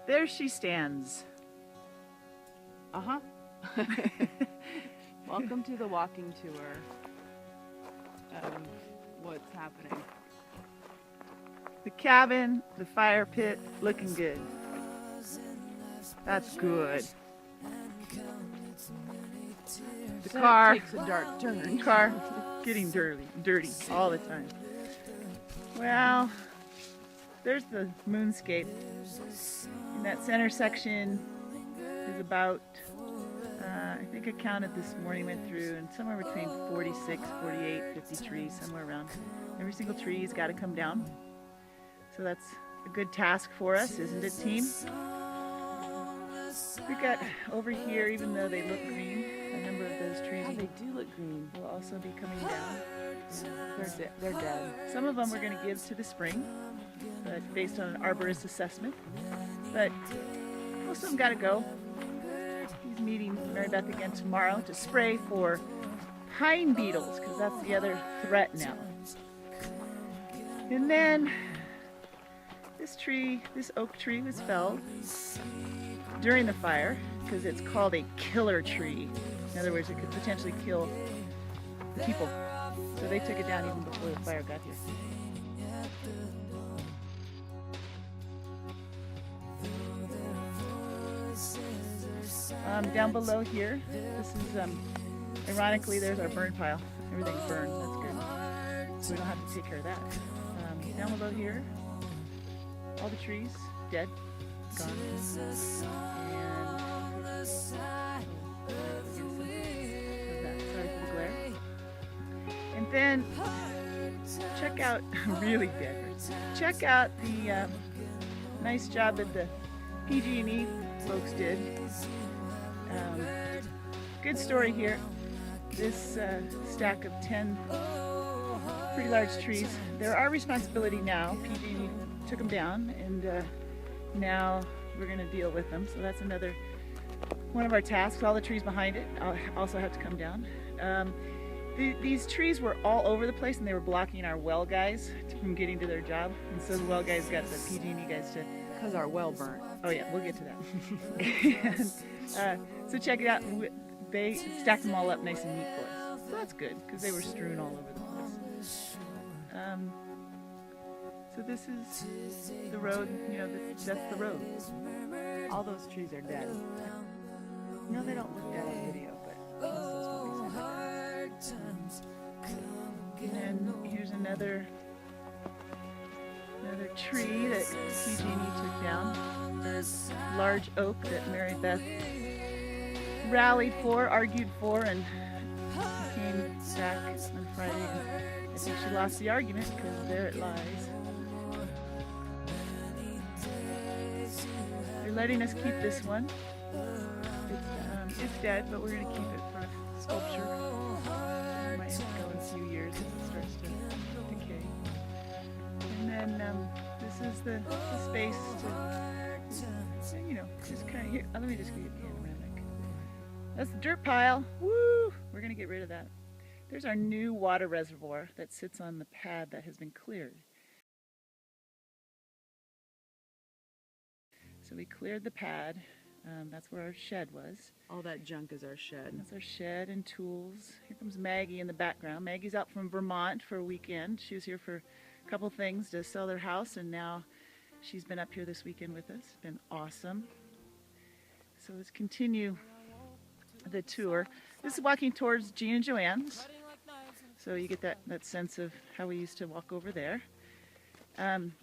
There she stands. Uh-huh. Welcome to the walking tour. What's happening? The cabin, the fire pit, looking good. That's good. The So car, it takes a dark turn. car getting dirty all the time. Well, there's the moonscape. In that center section is about, I think I counted this morning, went through, and somewhere between 46, 48, 50 trees, somewhere around. Every single tree's got to come down. So that's a good task for us, isn't it, team? We've got over here, even though they look green, a number of those trees Yeah, they do look green. will also be coming down. They're dead. Some of them we're going to give to the spring, but based on an arborist assessment. But most of them got to go. He's meeting Mary Beth again tomorrow to spray for pine beetles, because that's the other threat now. And then this oak tree was felled during the fire because it's called a killer tree. In other words, it could potentially kill people. So they took it down even before the fire got here. Down below here, this is, ironically, there's our burn pile. Everything's burned, that's good. So we don't have to take care of that. Down below here, all the trees, dead, gone. And sorry for the glare. And then check out, really dead. Check out the nice job that the PG&E folks did. Good story here. This stack of 10 pretty large trees, they're our responsibility now. PG&E took them down, and now we're going to deal with them. So that's another one of our tasks. All the trees behind it also have to come down. These trees were all over the place, and they were blocking our well guys from getting to their job. And so the well guys got the PG&E guys to... Because our well burnt. Oh yeah, we'll get to that. And, so check it out. They stacked them all up nice and neat for us. So that's good, because they were strewn all over the place. So this is the road, you know, that's the road. All those trees are dead. No, they don't look dead on video, but most of those will be dead. And then here's another tree that PG&E took down. There's large oak that Mary Beth rallied for, argued for, and came back on Friday. And I think she lost the argument because there it lies. They're letting us keep this one. It's dead, but we're going to keep it for sculpture. It might have to go in a few years as it starts to decay. And then this is the space to, you know, just kind of here. Let me just get a panoramic. That's the dirt pile. Woo! We're going to get rid of that. There's our new water reservoir that sits on the pad that has been cleared. So we cleared the pad. That's where our shed was. All that junk is our shed. That's our shed and tools. Here comes Maggie in the background. Maggie's out from Vermont for a weekend. She was here for a couple things to sell their house, and now she's been up here this weekend with us. It's been awesome. So let's continue the tour. This is walking towards Jean and Joanne's. So you get that sense of how we used to walk over there.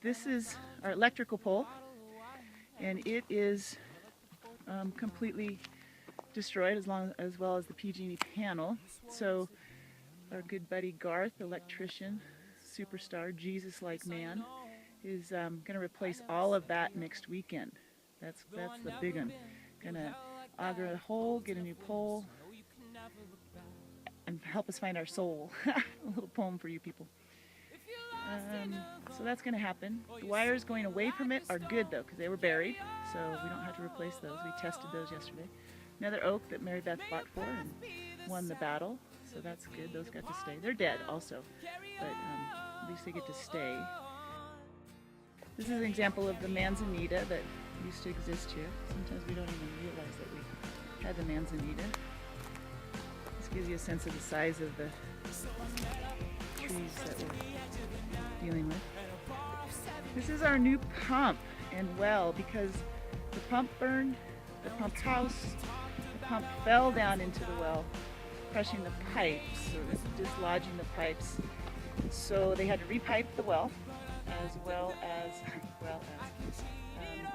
This is our electrical pole, and it is completely destroyed, as well as the PG&E panel. So our good buddy Garth, electrician, superstar, Jesus-like man, is going to replace all of that next weekend. That's the big one. Gonna auger a hole, get a new pole, and help us find our soul. A little poem for you people. So that's going to happen. The wires going away from it are good though, because they were buried, so we don't have to replace those. We tested those yesterday. Another oak that Mary Beth fought for and won the battle, so that's good. Those got to stay. They're dead also, but at least they get to stay. This is an example of the manzanita that used to exist here. Sometimes we don't even realize that we had the manzanita. This gives you a sense of the size of the trees that we're dealing with. This is our new pump and well because the pump burned, the pump house, the pump fell down into the well, crushing the pipes, or dislodging the pipes. So they had to repipe the well, as well as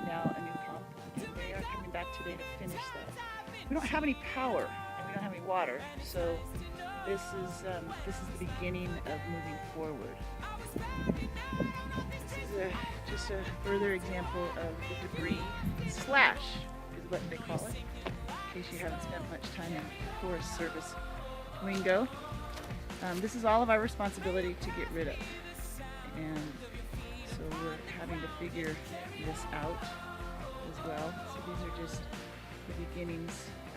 now a new pump. And they are coming back today to finish that. We don't have any power and we don't have any water, so this is the beginning of moving forward. This is just a further example of the debris slash, is what they call it. In case you haven't spent much time in Forest Service lingo. This is all of our responsibility to get rid of. And so we're having to figure this out as well. So these are just the beginnings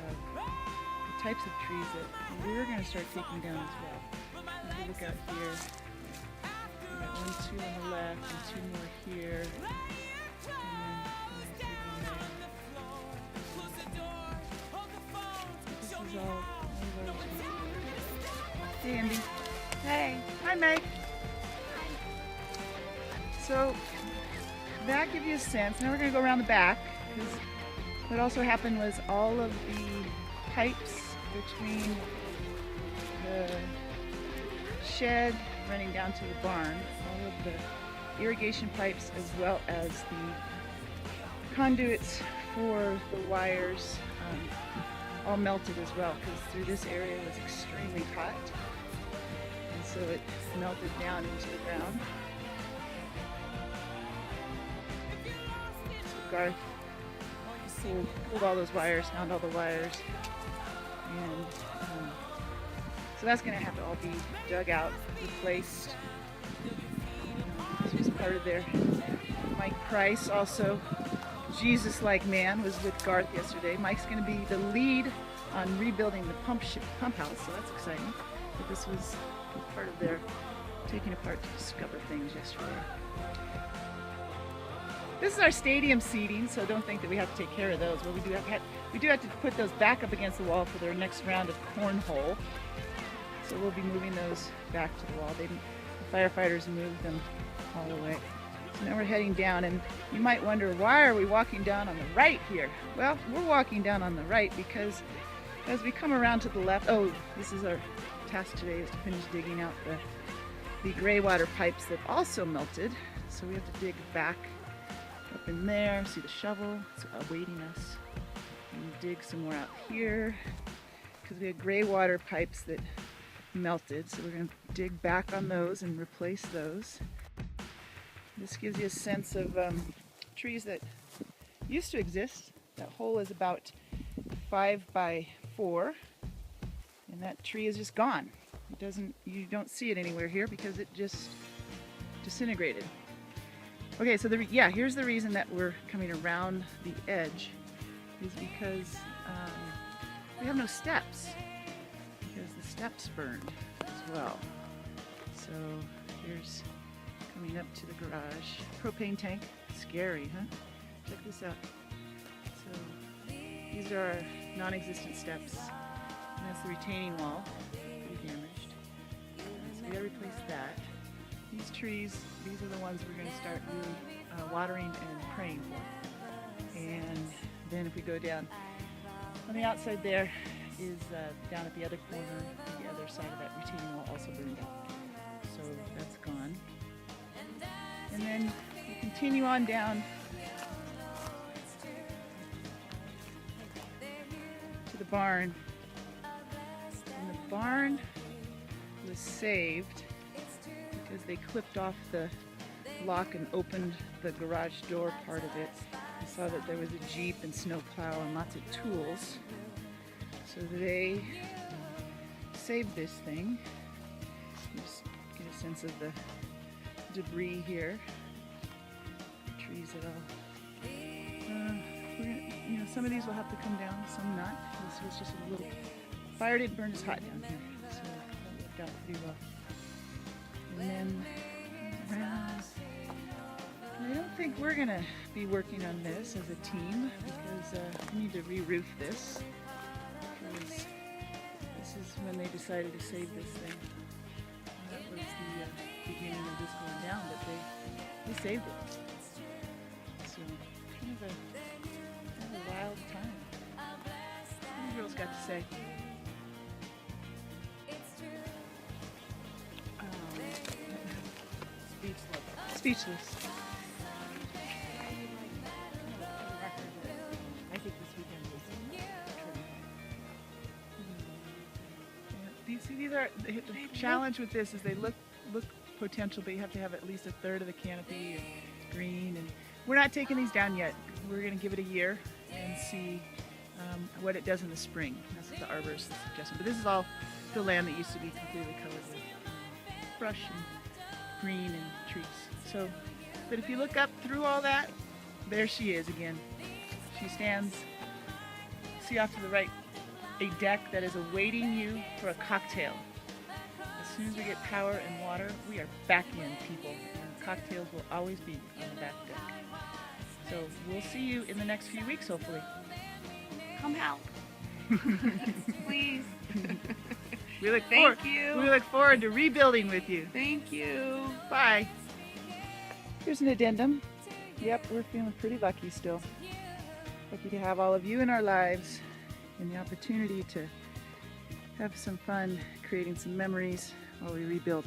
of the types of trees that we're going to start taking down as well. If you look out here, we got 1, 2 on the left and 2 more here. This is all of our responsibility. Hey, Andy. Hey. Hi, Meg. So that gives you a sense. Now we're going to go around the back because what also happened was all of the pipes between the shed running down to the barn, all of the irrigation pipes as well as the conduits for the wires all melted as well because through this area was extremely hot. And so it melted down into the ground. So Garth pulled all those wires, found all the wires, and so that's going to have to all be dug out, replaced. This was part of their. Mike Price, also Jesus-like man, was with Garth yesterday. Mike's going to be the lead on rebuilding the pump house, so that's exciting. But this was part of their taking apart to discover things yesterday. This is our stadium seating, so don't think that we have to take care of those. Well, we do have to put those back up against the wall for their next round of cornhole. So we'll be moving those back to the wall. The firefighters moved them all the way. So now we're heading down, and you might wonder, why are we walking down on the right here? Well, we're walking down on the right because as we come around to the left, this is our task today, is to finish digging out the gray water pipes that also melted. So we have to dig back up in there, see the shovel, it's awaiting us, and dig some more out here because we had gray water pipes that melted, so we're going to dig back on those and replace those. This gives you a sense of trees that used to exist. That hole is about 5 by 4, and that tree is just gone. You don't see it anywhere here because it just disintegrated. Okay, so here's the reason that we're coming around the edge is because we have no steps because the steps burned as well. So here's coming up to the garage. Propane tank, scary, huh? Check this out. So these are our non-existent steps, and that's the retaining wall, pretty damaged. So we gotta replace that. These trees, these are the ones we're going to start really watering and praying for. And then if we go down on the outside there is down at the other corner, the other side of that retaining wall also burned out. So that's gone. And then we continue on down to the barn. And the barn was saved because they clipped off the lock and opened the garage door part of it. I saw that there was a Jeep and snowplow and lots of tools. So they saved this thing. Just get a sense of the debris here. The trees at all. Some of these will have to come down, some not. This was just a little fire didn't burn as hot down here, so that worked out pretty well. And then around. I don't think think we're gonna be working on this as a team because we need to re-roof this. Because this is when they decided to save this thing. That was the beginning of this going down, but they saved it. So kind of a wild time. What the girls got to say? Speechless. I think this weekend was These are the challenge with this is they look potential, but you have to have at least a third of the canopy and green. And we're not taking these down yet. We're going to give it a year and see what it does in the spring. That's what the arborist is suggesting. But this is all the land that used to be completely covered with brush and green and trees. So, but if you look up through all that, there she is again. She stands, see off to the right, a deck that is awaiting you for a cocktail. As soon as we get power and water, we are back in, people. And cocktails will always be on the back deck. So we'll see you in the next few weeks, hopefully. come help. Please. We look Thank you. We look forward to rebuilding with you. Thank you. Bye. Here's an addendum. Yep, we're feeling pretty lucky still. Lucky to have all of you in our lives and the opportunity to have some fun creating some memories while we rebuild.